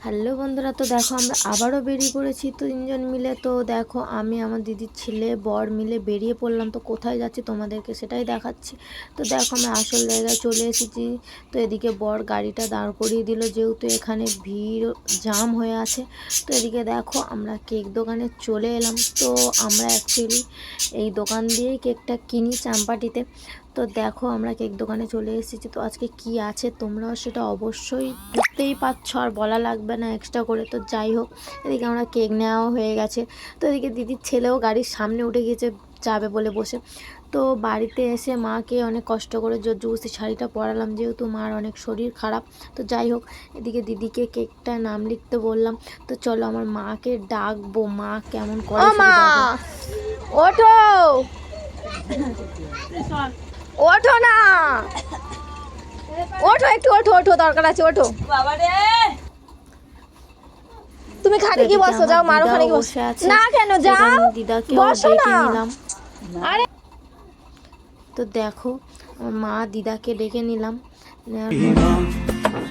Hello বন্ধুরা, তো দেখো আমরা আবারও বেরিয়ে পড়েছি তো তিনজন মিলে। তো দেখো আমি আমার দিদির ছেলে বর মিলে বেরিয়ে পড়লাম। তো কোথায় যাচ্ছি তোমাদেরকে সেটাই দেখাচ্ছি। তো দেখো আমরা আসল জায়গায় চলে এসেছি। তো এদিকে বর গাড়িটা দাঁড় করিয়ে দিল, যেহেতু এখানে ভিড় জাম হয়ে আছে। তো এদিকে দেখো আমরা কেক দোকানে চলে এলাম। তো আমরা অ্যাকচুয়ালি এই দোকান দিয়েই কেকটা কিনি চাম্পাটিতে। তো দেখো আমরা কেক দোকানে চলে এসেছি। তো আজকে কি আছে তোমরাও সেটা অবশ্যই বুঝতেই পারছো, আর বলা লাগবে না এক্সট্রা করে। তো যাই হোক, এদিকে আমরা কেক নেওয়াও হয়ে গেছে। তো এদিকে দিদির ছেলেও গাড়ির সামনে উঠে গিয়েছে যাবে বলে বসে। তো বাড়িতে এসে মাকে অনেক কষ্ট করে জোরজবস্তি শাড়িটা পরালাম, যেহেতু মার অনেক শরীর খারাপ। তো যাই হোক, এদিকে দিদিকে কেকটা নাম লিখতে বললাম। তো চলো আমার মাকে ডাকবো, মা কেমন করে। ও মা, ওঠো ওঠো না, ওঠো একটু, ওঠো ওঠো, দরকার আছে, ওঠো। তুমি খালি কি বসো, যাও মারো, খালি কি বসে আছে না কেন, যাও দিদাকেও বসো ডেকে না। নিলাম। আরে তো দেখো আমার মা দিদাকে ডেকে নিলাম, নেওয়ার পরে